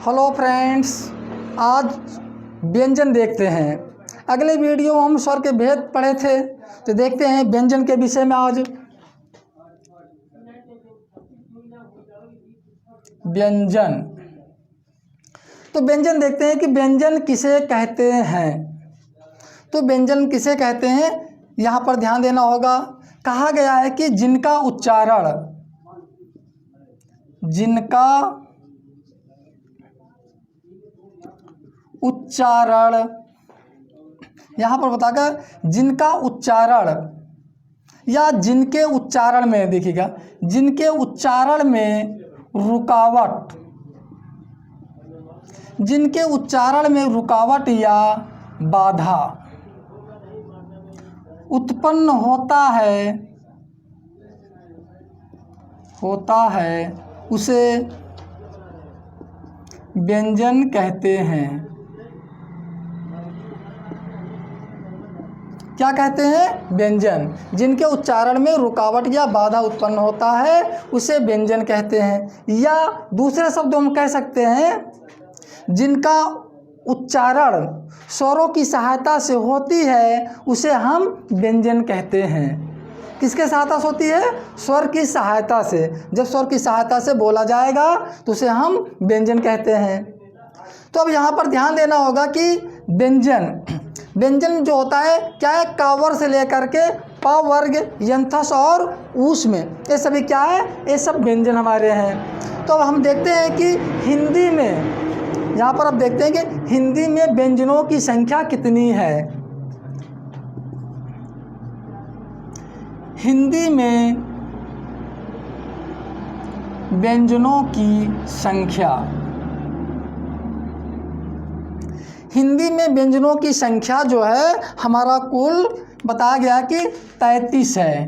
Hello friends, आज व्यंजन देखते हैं। अगले वीडियो हम स्वर के भेद पढ़े थे, तो देखते हैं व्यंजन के विषय में आज। व्यंजन, तो व्यंजन देखते हैं कि व्यंजन किसे कहते हैं। तो व्यंजन किसे कहते हैं, यहाँ पर ध्यान देना होगा। कहा गया है कि जिनका उच्चारण यहाँ पर बताकर जिनका उच्चारण या जिनके उच्चारण में, देखिएगा, जिनके उच्चारण में रुकावट या बाधा उत्पन्न होता है उसे व्यंजन कहते हैं। क्या कहते हैं? व्यंजन। जिनके उच्चारण में रुकावट या बाधा उत्पन्न होता है उसे व्यंजन कहते हैं। या दूसरे शब्दों में कह सकते हैं जिनका उच्चारण स्वरों की सहायता से होती है उसे हम व्यंजन कहते हैं। किसके सहायता से होती है? स्वर की सहायता से। जब स्वर की सहायता से बोला जाएगा तो उसे हम व्यंजन कहते हैं। तो अब यहाँ पर ध्यान देना होगा कि व्यंजन जो होता है क्या है, कावर से लेकर के प वर्ग, यंथस और ऊष्म में, ये सभी क्या है, ये सब व्यंजन हमारे हैं। तो अब हम देखते हैं कि हिंदी में, यहाँ पर अब देखते हैं कि हिंदी में व्यंजनों की संख्या कितनी है। हिंदी में व्यंजनों की संख्या जो है हमारा कुल बताया गया कि 33 है।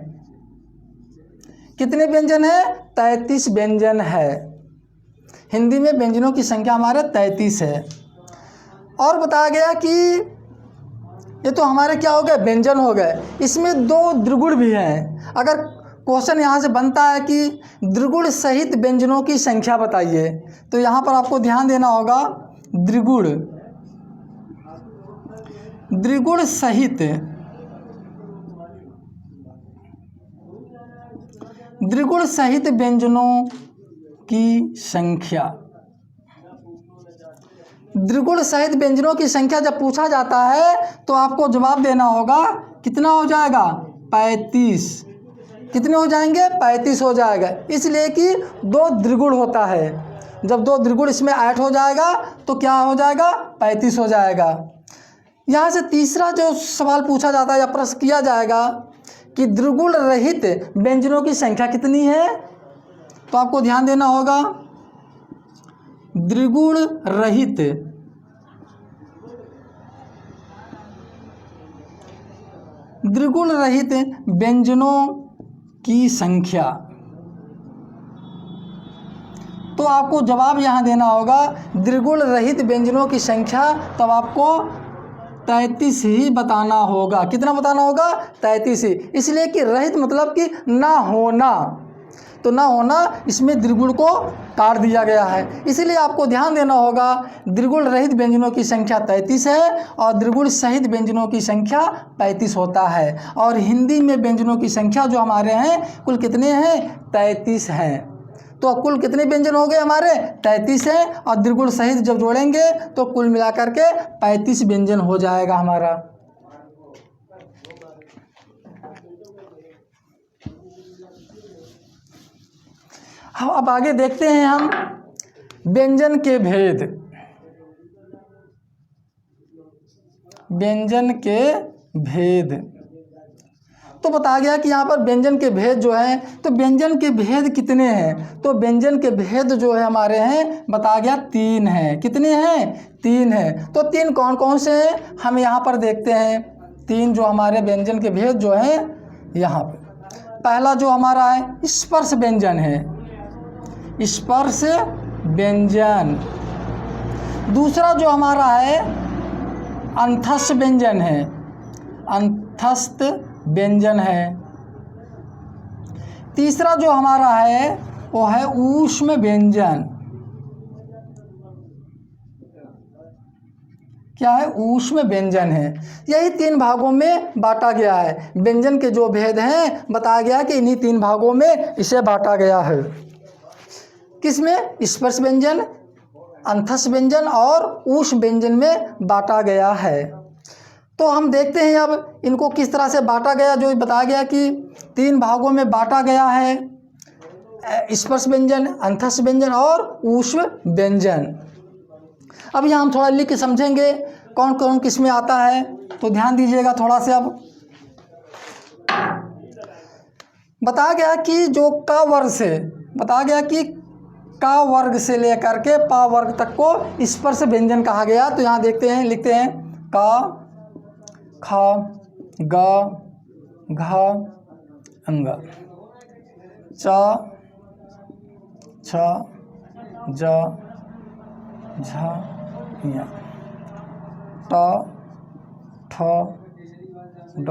कितने व्यंजन है? 33 व्यंजन है। हिंदी में व्यंजनों की संख्या हमारे 33 है। और बताया गया कि ये तो हमारे क्या हो गए, व्यंजन हो गए। इसमें 2 द्विगुण भी हैं। अगर क्वेश्चन यहाँ से बनता है कि द्विगुण सहित व्यंजनों की संख्या बताइए, तो यहाँ पर आपको ध्यान देना होगा द्विगुण सहित व्यंजनों की संख्या। द्विगुण सहित व्यंजनों की संख्या जब पूछा जाता है तो आपको जवाब देना होगा कितना हो जाएगा, 35। कितने हो जाएंगे? 35 हो जाएगा। इसलिए कि 2 द्विगुण होता है। जब 2 द्विगुण इसमें ऐड हो जाएगा तो क्या हो जाएगा, 35 हो जाएगा। यहाँ से तीसरा जो सवाल पूछा जाता है या प्रश्न किया जाएगा कि द्विगुण रहित व्यंजनों की संख्या कितनी है, तो आपको ध्यान देना होगा द्विगुण रहित व्यंजनों की संख्या। तो आपको जवाब यहाँ देना होगा द्विगुण रहित व्यंजनों की संख्या, तब आपको 33 ही बताना होगा। कितना बताना होगा? 33 ही। इसलिए कि रहित मतलब कि ना होना, तो ना होना इसमें द्विगुण को काट दिया गया है। इसलिए आपको ध्यान देना होगा द्विगुण रहित व्यंजनों की संख्या 33 है और द्विगुण सहित व्यंजनों की संख्या 35 होता है। और हिंदी में व्यंजनों की संख्या जो हमारे हैं कुल कितने हैं? 33 हैं। तो कुल कितने व्यंजन हो गए हमारे? 33 हैं। और द्विगुण सहित जब जोड़ेंगे तो कुल मिलाकर के 35 व्यंजन हो जाएगा हमारा। अब आगे देखते हैं हम व्यंजन के भेद। तो बताया गया कि यहाँ पर व्यंजन के भेद जो हैं, तो व्यंजन के भेद कितने हैं? तो व्यंजन के भेद जो है हमारे हैं, बताया गया 3 हैं। कितने हैं? 3 हैं। तो 3 कौन कौन से हैं, हम यहाँ पर देखते हैं। 3 जो हमारे व्यंजन के भेद जो हैं यहाँ पर, पहला जो हमारा है स्पर्श व्यंजन है, स्पर्श व्यंजन। दूसरा जो हमारा है अंतस्थ व्यंजन है, अंतस्थ व्यंजन है। तीसरा जो हमारा है वो है ऊष्म व्यंजन। क्या है, ऊष्म व्यंजन है। यही 3 भागों में बांटा गया है। व्यंजन के जो भेद हैं बताया गया है कि इन्हीं 3 भागों में इसे बांटा गया है। किसमें, स्पर्श व्यंजन, अंतस व्यंजन और ऊष्म व्यंजन में बांटा गया है। तो हम देखते हैं अब इनको किस तरह से बांटा गया। जो बताया गया कि 3 भागों में बांटा गया है, स्पर्श व्यंजन, अंतस व्यंजन और ऊष्म व्यंजन। अब यहाँ हम थोड़ा लिख के समझेंगे कौन कौन किस में आता है, तो ध्यान दीजिएगा थोड़ा से। अब बताया गया कि जो का वर्ग से, बताया गया कि का वर्ग से लेकर के पा वर्ग तक को स्पर्श व्यंजन कहा गया। तो यहाँ देखते हैं, लिखते हैं का, खा, ग, घ, अंग, च, छ, ज, झ, ञ, ट, ठ, ड,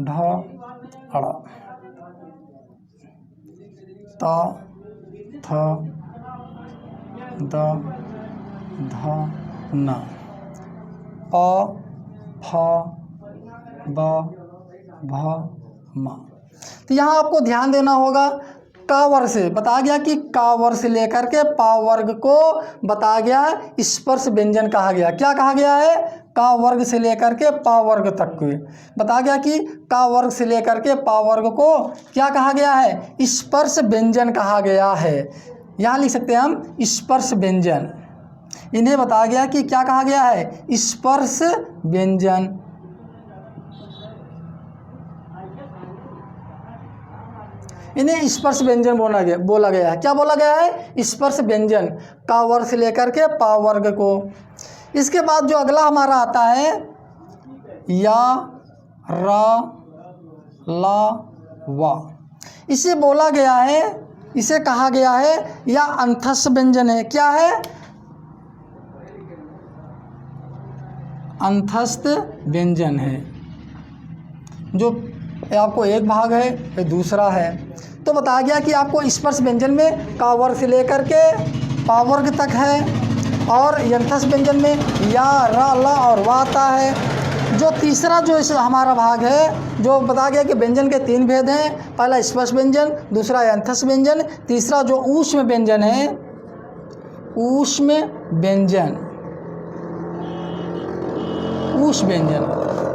ढ, अड़, त, थ, द, ध, न, प, फ, ब, भ, म। तो यहाँ आपको ध्यान देना होगा, का वर्ग से बताया गया कि का वर्ग से लेकर के पा वर्ग को बताया गया है स्पर्श व्यंजन कहा गया। क्या कहा गया है, का वर्ग से लेकर के पा वर्ग तक को बताया गया कि का वर्ग से लेकर के पा वर्ग को क्या कहा गया है, स्पर्श व्यंजन कहा गया है। यहाँ लिख सकते हैं हम स्पर्श व्यंजन। इन्हें बताया गया कि क्या कहा गया है, स्पर्श व्यंजन। इन्हें स्पर्श व्यंजन बोला गया है। क्या बोला गया है, स्पर्श व्यंजन, का वर्ग से लेकर के पा वर्ग को। इसके बाद जो अगला हमारा आता है या, रा, ला, वा, इसे बोला गया है, इसे कहा गया है या अंतस व्यंजन है। क्या है, अंतस्थ व्यंजन है। जो आपको एक भाग है, ये दूसरा है। तो बताया गया कि आपको स्पर्श व्यंजन में का वर्ग से लेकर के पा वर्ग तक है, और अंतस व्यंजन में या, रा, ला और वा आता है। जो तीसरा जो इस हमारा भाग है, जो बताया गया कि व्यंजन के 3 भेद हैं, पहला स्पर्श व्यंजन, दूसरा अंतस व्यंजन, तीसरा जो ऊष्म व्यंजन है, ऊष्म व्यंजन। ऊष्म व्यंजन,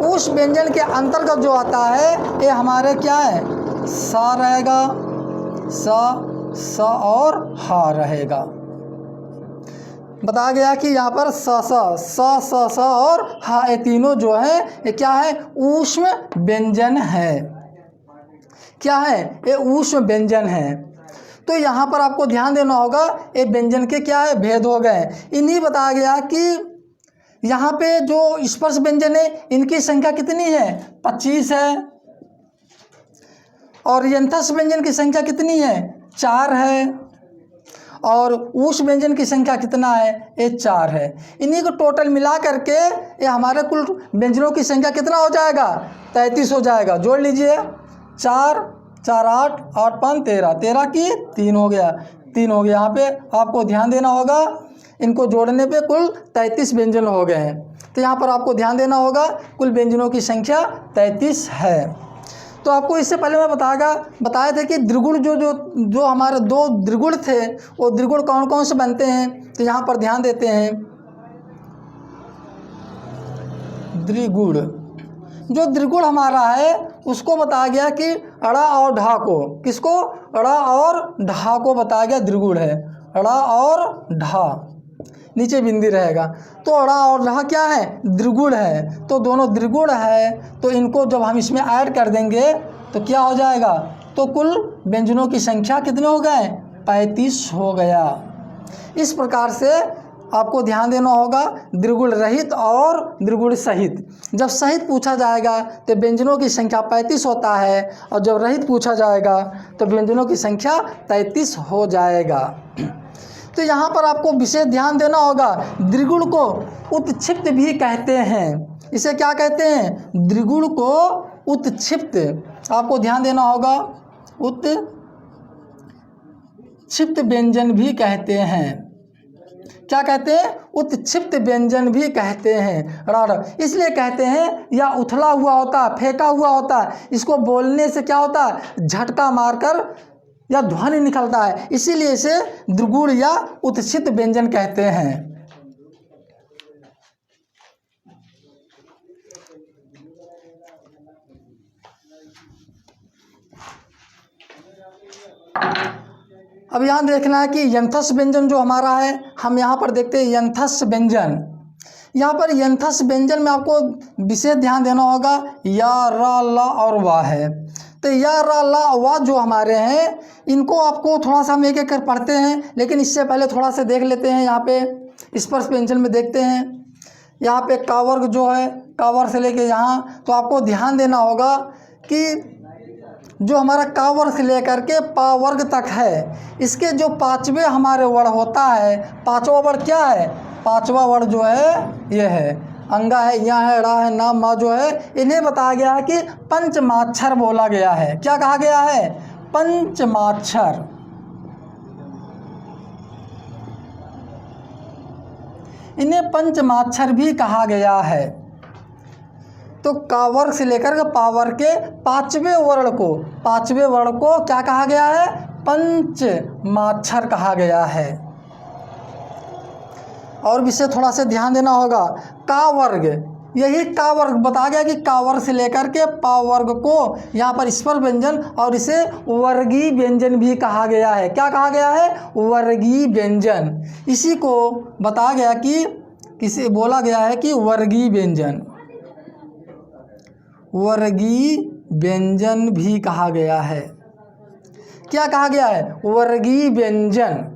ऊष्म व्यंजन के अंतर्गत जो आता है ये हमारे क्या है, सा रहेगा, स और हा रहेगा। बताया गया कि यहाँ पर स और हा, ये तीनों जो है ये क्या है, ऊष्म व्यंजन है। क्या है, ये ऊष्म व्यंजन है। तो यहाँ पर आपको ध्यान देना होगा, ये व्यंजन के क्या है, भेद हो गए। इन्हीं बताया गया कि यहाँ पे जो स्पर्श व्यंजन है इनकी संख्या कितनी है, 25 है, और अंतस व्यंजन की संख्या कितनी है, 4 है, और ऊष्म व्यंजन की संख्या कितना है, ये 4 है। इन्हीं को टोटल मिला करके ये हमारे कुल व्यंजनों की संख्या कितना हो जाएगा, 33 हो जाएगा। जोड़ लीजिए, 4 4 8 8 5 13, 13 की 3 हो गया, 3 हो गया। यहाँ पे आपको ध्यान देना होगा, इनको जोड़ने पे कुल 33 व्यंजन हो गए हैं। तो यहाँ पर आपको ध्यान देना होगा, कुल व्यंजनों की संख्या 33 है। तो आपको इससे पहले मैं बताया था कि द्विगुण जो हमारे 2 द्विगुण थे, वो द्विगुण कौन कौन से बनते हैं। तो यहाँ पर ध्यान देते हैं, द्विगुण, जो द्विगुण हमारा है उसको बताया गया कि अड़ा और ढा को, किसको, अड़ा और ढा को बताया गया द्विगुण है। अड़ा और ढा, नीचे बिंदी रहेगा। तो अड़ा और ढा क्या है, द्विगुण है। तो दोनों द्विगुण है, तो इनको जब हम इसमें ऐड कर देंगे तो क्या हो जाएगा, तो कुल व्यंजनों की संख्या कितने हो गए, 35 हो गया। इस प्रकार से आपको ध्यान देना होगा, द्विगुण रहित और द्विगुण सहित। जब सहित पूछा जाएगा तो व्यंजनों की संख्या 35 होता है, और जब रहित पूछा जाएगा तो व्यंजनों की संख्या 33 हो जाएगा। तो यहाँ पर आपको विशेष ध्यान देना होगा, द्विगुण को उत्क्षिप्त भी कहते हैं। इसे क्या कहते हैं, द्विगुण को उत्क्षिप्त, आपको ध्यान देना होगा, उत्क्षिप्त व्यंजन भी कहते हैं। क्या कहते हैं, उत्क्षिप्त व्यंजन भी कहते हैं। राइट, इसलिए कहते हैं या उथला हुआ होता है, फेंका हुआ होता है, इसको बोलने से क्या होता है, झटका मारकर या ध्वनि निकलता है, इसीलिए इसे द्विगुण या उत्क्षिप्त व्यंजन कहते हैं। अब यहाँ देखना है कि यंथस व्यंजन जो हमारा है, हम यहाँ पर देखते हैं यंथस व्यंजन। यहाँ पर यंथस व्यंजन में आपको विशेष ध्यान देना होगा, या, रा, ला और वा है। तो या, रा, ला, वा जो हमारे हैं, इनको आपको थोड़ा सा हम एक एक कर पढ़ते हैं, लेकिन इससे पहले थोड़ा सा देख लेते हैं। यहाँ पे स्पर्श व्यंजन में देखते हैं, यहाँ पे का वर्ग जो है, का वर्ग से लेके यहाँ, तो आपको ध्यान देना होगा कि जो हमारा का वर्ग से लेकर के पा वर्ग तक है, इसके जो पांचवें हमारे वर्ण होता है, पांचवा वर्ण क्या है, पांचवा वर्ण जो है ये है, अंगा है, यहाँ है, रा है, ना, मा जो है, इन्हें बताया गया है कि पंचमाक्षर बोला गया है। क्या कहा गया है, पंचमाक्षर। इन्हें पंचमाक्षर भी कहा गया है। तो का वर्ग से लेकर के पा वर्ग के पांचवें वर्ण को क्या कहा गया है, पंचमाक्षर कहा गया है। और विषय थोड़ा सा ध्यान देना होगा, का वर्ग, यही का वर्ग बताया गया कि का वर्ग से लेकर के पा वर्ग को यहाँ पर स्वर व्यंजन और इसे वर्गीय व्यंजन भी कहा गया है। क्या कहा गया है, वर्गीय व्यंजन। इसी को बताया गया कि किसे बोला गया है कि वर्गीय व्यंजन, वर्गीय व्यंजन भी कहा गया है। क्या कहा गया है, वर्गीय व्यंजन।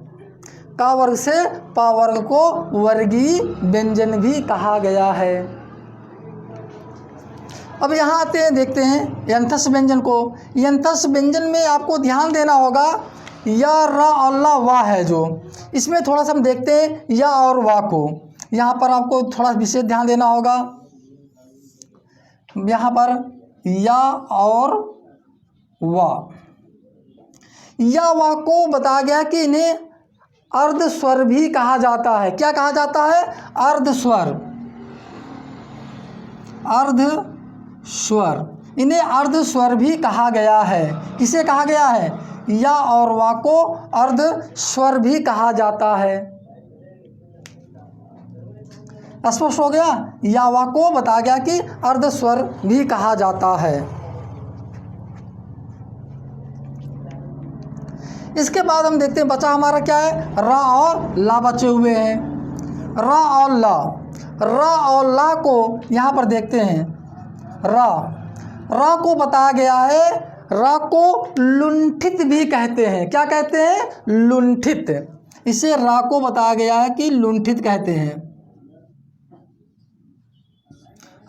का वर्ग से पा वर्ग को वर्गीय व्यंजन भी कहा गया है। अब यहाँ आते हैं, देखते हैं यंथस व्यंजन को। यंथस व्यंजन में आपको ध्यान देना होगा, या, रा और ला, वा है जो, इसमें थोड़ा सा हम देखते हैं या और वा को। यहाँ पर आपको थोड़ा विशेष ध्यान देना होगा। यहाँ पर या और वा, या, वा को बताया गया कि इन्हें अर्ध स्वर भी कहा जाता है। क्या कहा जाता है, अर्ध स्वर, अर्ध स्वर। इन्हें अर्ध स्वर भी कहा गया है। किसे कहा गया है, या और वा को अर्ध स्वर भी कहा जाता है। स्पष्ट हो गया, या, वा को बताया गया कि अर्ध स्वर भी कहा जाता है। इसके बाद हम देखते हैं बचा हमारा क्या है, रा और ला बचे हुए हैं। रा और ला, रा और ला को यहाँ पर देखते हैं। रा को बताया गया है, रा को लुंठित भी कहते हैं। क्या कहते हैं, लुंठित। इसे रा को बताया गया है कि लुंठित कहते हैं।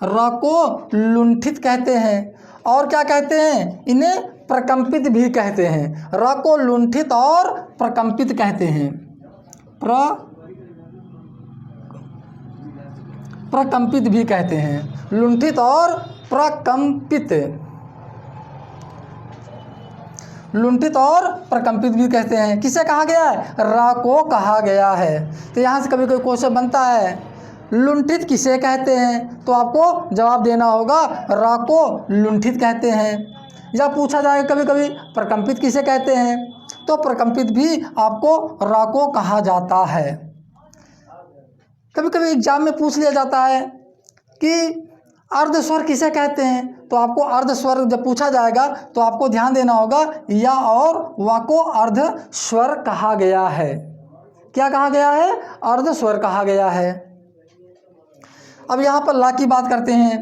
रा को लुंठित कहते हैं। और क्या कहते हैं, इन्हें प्रकंपित भी कहते हैं। रा को लुंठित और प्रकंपित कहते हैं। प्रकंपित भी कहते हैं, लुंठित और प्रकंपित, लुंठित और प्रकंपित भी कहते हैं। किसे कहा गया है, रा को कहा गया है। तो यहाँ से कभी कोई क्वेश्चन बनता है, लुंठित किसे कहते हैं, तो आपको जवाब देना होगा रा को लुंठित कहते हैं। या पूछा जाएगा कभी कभी प्रकंपित किसे कहते हैं, तो प्रकंपित भी आपको रा को कहा जाता है। कभी कभी एग्जाम में पूछ लिया जाता है कि अर्धस्वर किसे कहते हैं, तो आपको अर्धस्वर जब पूछा जाएगा तो आपको ध्यान देना होगा या और वा को अर्धस्वर कहा गया है। क्या कहा गया है, अर्धस्वर कहा गया है। अब यहाँ पर ला की बात करते हैं।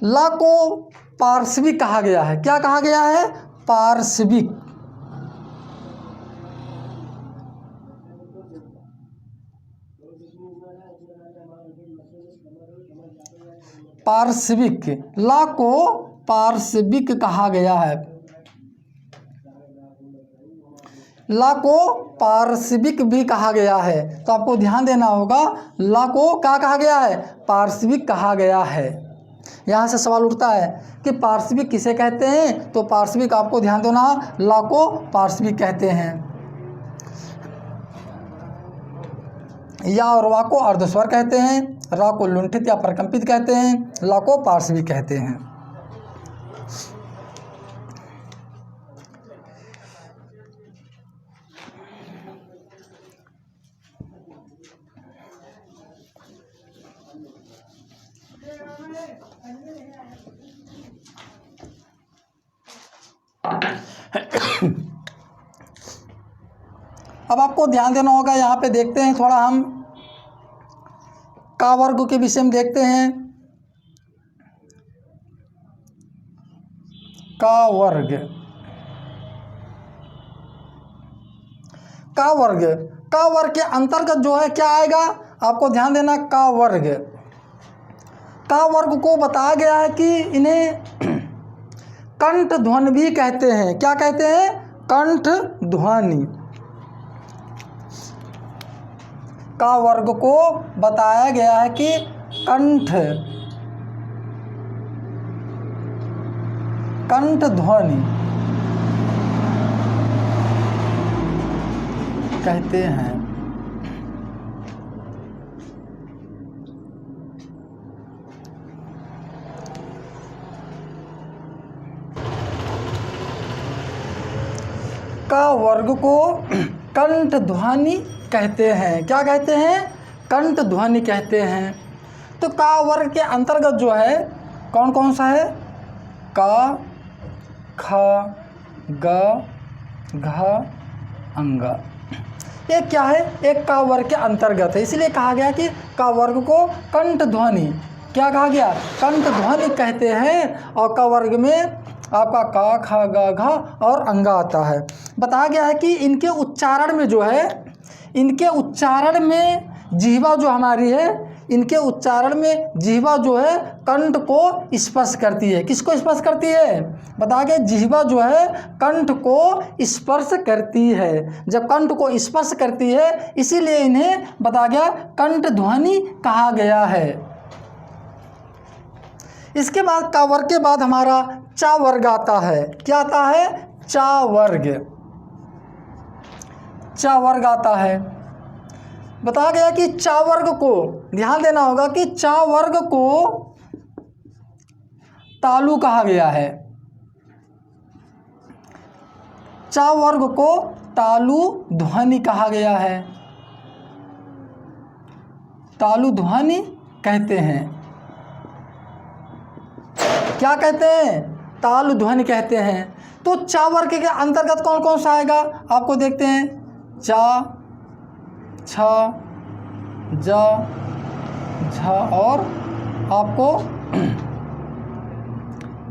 ला को पार्श्विक कहा गया है। क्या कहा गया है, पार्श्विक। पार्श्विक, ला को पार्श्विक कहा गया है। ला को पार्श्विक भी कहा गया है। तो आपको ध्यान देना होगा, ला को क्या कहा गया है, पार्श्विक कहा गया है। यहाँ से सवाल उठता है कि पार्श्विक किसे कहते हैं, तो पार्श्विक आपको ध्यान देना, ला को पार्श्विक कहते हैं। या और वा को अर्धस्वर कहते हैं, रा को लुंठित या प्रकंपित कहते हैं, ला को पार्श्वी कहते हैं। अब आपको ध्यान देना होगा, यहाँ पे देखते हैं थोड़ा हम का वर्ग के विषय में देखते हैं। का वर्ग, का वर्ग, का वर्ग के अंतर्गत जो है क्या आएगा, आपको ध्यान देना। का वर्ग, का वर्ग को बताया गया है कि इन्हें कंठ ध्वनि भी कहते हैं। क्या कहते हैं? कंठ ध्वनि। का वर्ग को बताया गया है कि कंठ ध्वनि कहते हैं। का वर्ग को कंठ ध्वनि कहते हैं। क्या कहते हैं? कंठ ध्वनि कहते हैं। तो का वर्ग के अंतर्गत जो है कौन कौन सा है? का, ख, ग, घ, अंग। ये क्या है? एक का वर्ग के अंतर्गत है, इसलिए कहा गया कि का वर्ग को कंठ ध्वनि, क्या कहा गया? कंठ ध्वनि कहते हैं। और का वर्ग में आपका का, ख, ग, घ और अंग आता है। बताया गया है कि इनके उच्चारण में जो है, इनके उच्चारण में जिह्वा जो हमारी है, इनके उच्चारण में जिह्वा जो है कंठ को स्पर्श करती है। किसको स्पर्श करती है? बता गया, जिह्वा जो है कंठ को स्पर्श करती है। जब कंठ को स्पर्श करती है, इसीलिए इन्हें बता गया कंठ ध्वनि कहा गया है। इसके बाद का वर्ग के बाद हमारा चा वर्ग आता है। क्या आता है? चा वर्ग। चा वर्ग आता है। बताया गया कि चा वर्ग को ध्यान देना होगा कि चा वर्ग को तालु कहा गया है। चा वर्ग को तालु ध्वनि कहा गया है। तालु ध्वनि कहते हैं। क्या कहते हैं? तालु ध्वनि कहते हैं। तो चा वर्ग के अंतर्गत कौन कौन सा आएगा, आपको देखते हैं। चा, छ, ज, झ और आपको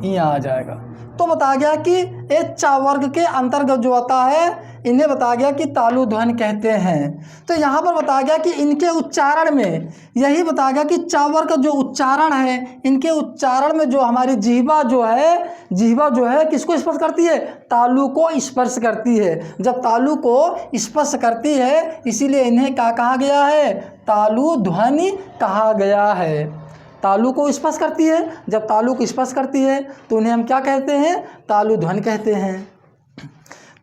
यहाँ आ जाएगा। तो बताया गया कि ये चा वर्ग के अंतर्गत जो आता है, इन्हें बताया गया कि तालु ध्वनि कहते हैं। तो यहाँ पर बताया गया कि इनके उच्चारण में, यही बताया गया कि चा वर्ग का जो उच्चारण है, इनके उच्चारण में जो हमारी जिह्वा जो है किसको स्पर्श करती है? तालु को स्पर्श करती है। जब तालु को स्पर्श करती है, इसीलिए इन्हें क्या कहा गया है? तालु ध्वनि कहा गया है। तालु को स्पर्श करती है, जब तालु को स्पर्श करती है तो उन्हें हम क्या कहते हैं? तालु ध्वनि कहते हैं।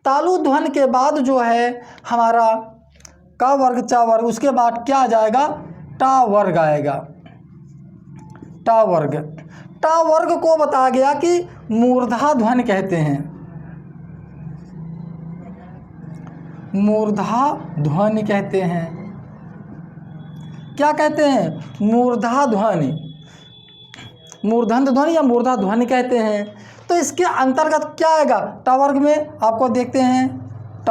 तालु ध्वनि के बाद जो है हमारा का वर्ग, चा वर्ग, उसके बाद क्या आ जाएगा? टा वर्ग आएगा। टा वर्ग, टा वर्ग को बताया गया कि मूर्धा ध्वनि कहते हैं। मूर्धा ध्वनि कहते हैं। क्या कहते हैं? मूर्धा ध्वनि, मूर्धन्य ध्वनि या मूर्धा ध्वनि कहते हैं। तो इसके अंतर्गत क्या आएगा? टा वर्ग में आपको देखते हैं। ट,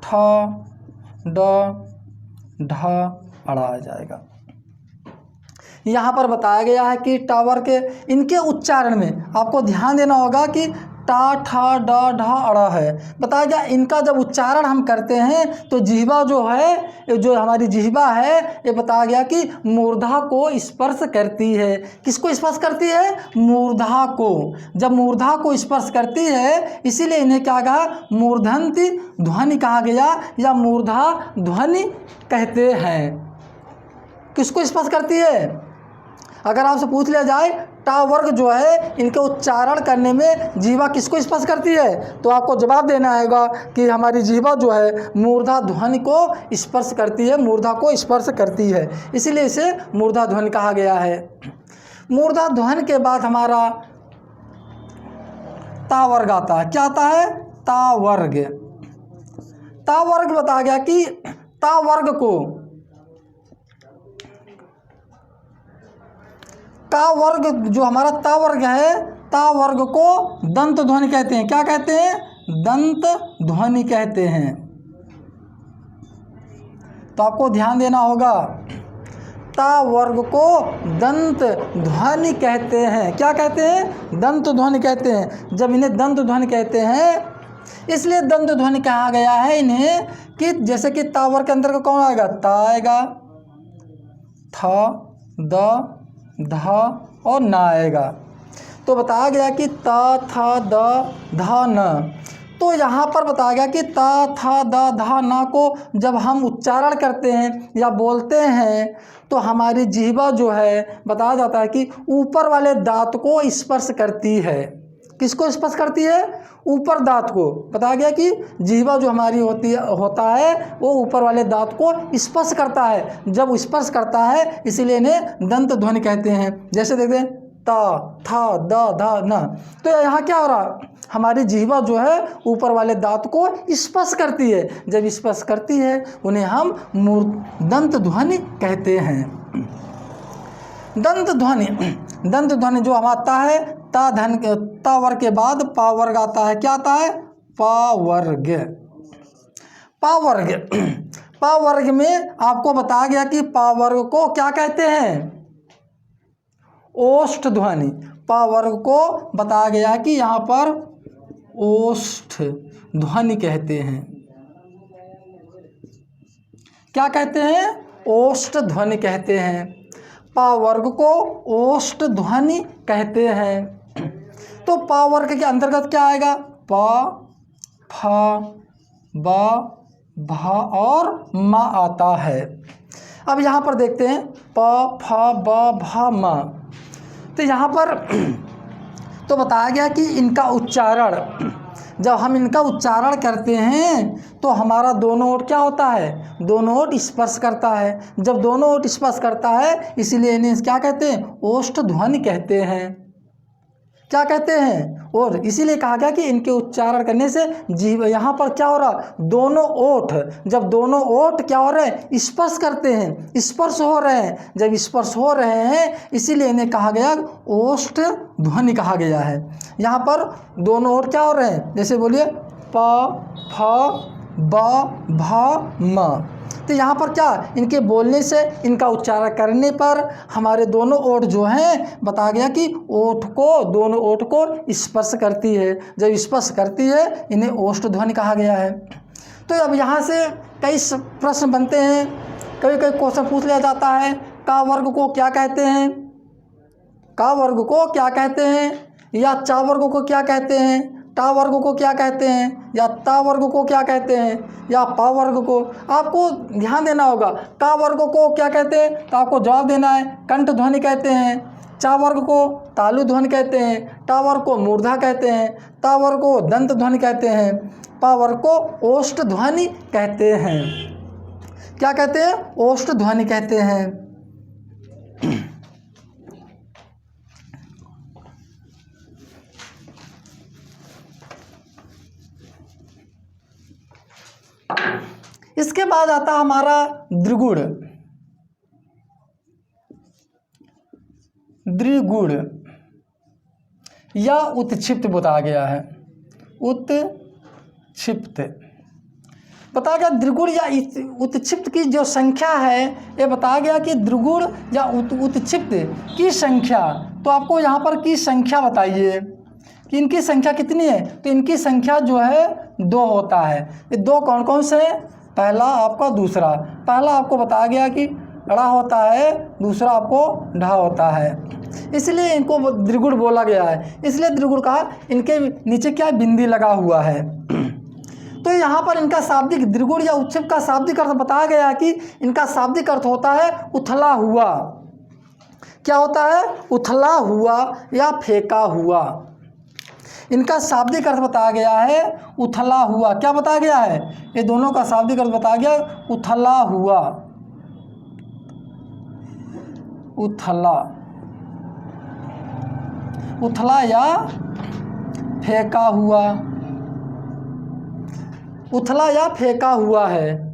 ठ, ड, ढ, अड़ा आ जाएगा। यहाँ पर बताया गया है कि टा वर्ग के इनके उच्चारण में आपको ध्यान देना होगा कि टा, ठा, ड, ढ, अड़ा है। बताया गया इनका जब उच्चारण हम करते हैं तो जिह्वा जो है, जो हमारी जिह्वा है, ये बताया गया कि मूर्धा को स्पर्श करती है। किसको स्पर्श करती है? मूर्धा को। जब मूर्धा को स्पर्श करती है, इसीलिए इन्हें क्या कहा? मूर्धन्य ध्वनि कहा गया या मूर्धा ध्वनि कहते हैं। किसको स्पर्श करती है? अगर आपसे पूछ लिया जाए टा वर्ग जो है इनके उच्चारण करने में जीवा किसको स्पर्श करती है? तो आपको जवाब देना आएगा कि हमारी जीवा जो है मूर्धा ध्वनि को स्पर्श करती है, मूर्धा को स्पर्श करती है, इसलिए इसे मूर्धा ध्वनि कहा गया है। मूर्धा ध्वनि के बाद हमारा ता वर्ग आता है। क्या आता है? ता वर्ग। ता वर्ग बताया गया कि ता वर्ग को, ता वर्ग जो हमारा ता वर्ग है, ता वर्ग को दंत ध्वनि कहते हैं। क्या कहते हैं? दंत ध्वनि कहते हैं। तो आपको ध्यान देना होगा, ता वर्ग को दंत ध्वनि कहते हैं। क्या कहते हैं? दंत ध्वनि कहते हैं। जब इन्हें दंत ध्वनि कहते हैं इसलिए दंत ध्वनि कहा गया है इन्हें कि जैसे कि ता वर्ग के अंदर कौन आएगा? ता आएगा, थ, द, ध और न आएगा। तो बताया गया कि ता, थ, द, ध, न। तो यहाँ पर बताया गया कि ता, थ, द, ध, न को जब हम उच्चारण करते हैं या बोलते हैं तो हमारी जिह्वा जो है बताया जाता है कि ऊपर वाले दांत को स्पर्श करती है। किसको स्पर्श करती है? ऊपर दांत को। बताया गया कि जिह्वा जो हमारी होता है वो ऊपर वाले दांत को स्पर्श करता है। जब स्पर्श करता है इसीलिए इन्हें दंत ध्वनि कहते हैं। जैसे देखते हैं ता, था, द, ध, न। तो यहाँ क्या हो रहा? हमारी जिह्वा जो है ऊपर वाले दांत को स्पर्श करती है। जब स्पर्श करती है उन्हें हम दंत ध्वनि कहते हैं। दंत ध्वनि, दंत ध्वनि जो हमारा ता है, ता वर्ग के बाद पा वर्ग आता है। क्या आता है? पा वर्ग। पा वर्ग, पा वर्ग में आपको बताया गया कि पा वर्ग को क्या कहते हैं? ओष्ठ ध्वनि। पा वर्ग को बताया गया कि यहाँ पर ओष्ठ ध्वनि कहते हैं। क्या कहते हैं? ओष्ठ ध्वनि कहते हैं। पा वर्ग को ओष्ठ ध्वनि कहते हैं। तो पा वर्ग के अंतर्गत क्या आएगा? प, फ, ब, भ और म आता है। अब यहाँ पर देखते हैं प, फ, ब, भ, म। तो यहाँ पर तो बताया गया कि इनका उच्चारण, जब हम इनका उच्चारण करते हैं तो हमारा दोनों ओठ क्या होता है? दोनों ओठ स्पर्श करता है। जब दोनों ओठ स्पर्श करता है इसीलिए इन्हें क्या कहते हैं? ओष्ठ ध्वनि कहते हैं। क्या कहते हैं? और इसीलिए कहा गया कि इनके उच्चारण करने से जीव यहाँ पर क्या हो रहा? दोनों ओठ, जब दोनों ओठ क्या हो रहे हैं? स्पर्श करते हैं, स्पर्श हो रहे हैं। जब स्पर्श हो रहे हैं इसीलिए इन्हें कहा गया ओष्ठ ध्वनि कहा गया है। यहाँ पर दोनों ओठ क्या हो रहे हैं? जैसे बोलिए प, फ, ब, भ, म। तो यहाँ पर क्या? इनके बोलने से, इनका उच्चारण करने पर हमारे दोनों ओठ जो हैं बताया गया कि ओठ को, दोनों ओठ को स्पर्श करती है। जब स्पर्श करती है इन्हें ओष्ठ ध्वनि कहा गया है। तो अब यहाँ से कई प्रश्न बनते हैं, कभी कभी क्वेश्चन पूछ लिया जाता है, का वर्ग को क्या कहते हैं? का वर्ग को क्या कहते हैं? या चा वर्ग को क्या कहते हैं? टा वर्ग को क्या कहते हैं? या ता वर्ग को क्या कहते हैं? या पा वर्ग को? आपको ध्यान देना होगा। का वर्ग को क्या कहते हैं? तो आपको जवाब देना है कंठ ध्वनि कहते हैं। चा वर्ग को तालु ध्वनि कहते हैं। टा वर्ग को मूर्धा कहते हैं। ता वर्ग को दंत ध्वनि कहते हैं। पा वर्ग को ओष्ठ ध्वनि कहते हैं। क्या कहते हैं? ओष्ठ ध्वनि कहते हैं। इसके बाद आता हमारा द्विगुण। द्विगुण या उत्क्षिप्त बताया गया है। उत्क्षिप्त बताया गया। द्विगुण या उत्क्षिप्त की जो संख्या है ये बताया गया कि द्विगुण या उत्क्षिप्त की संख्या। तो आपको यहाँ पर की संख्या बताइए कि इनकी संख्या कितनी है? तो इनकी संख्या जो है 2 होता है। ये 2 कौन कौन से हैं? पहला आपका दूसरा। पहला आपको बताया गया कि ड़ा होता है, दूसरा आपको ढा होता है, इसलिए इनको द्विगुण बोला गया है। इसलिए द्विगुण कहा। इनके नीचे क्या बिंदी लगा हुआ है। तो यहाँ पर इनका शाब्दिक द्विगुण या उत्क्षिप्त का शाब्दिक अर्थ बताया गया है कि इनका शाब्दिक अर्थ होता है उथला हुआ। क्या होता है? उथला हुआ या फेंका हुआ। इनका शाब्दिक अर्थ बताया गया है उथला हुआ। क्या बताया गया है? ये दोनों का शाब्दिक अर्थ बताया गया उथला हुआ। उथला, उथला या फेंका हुआ। उथला या फेंका हुआ है।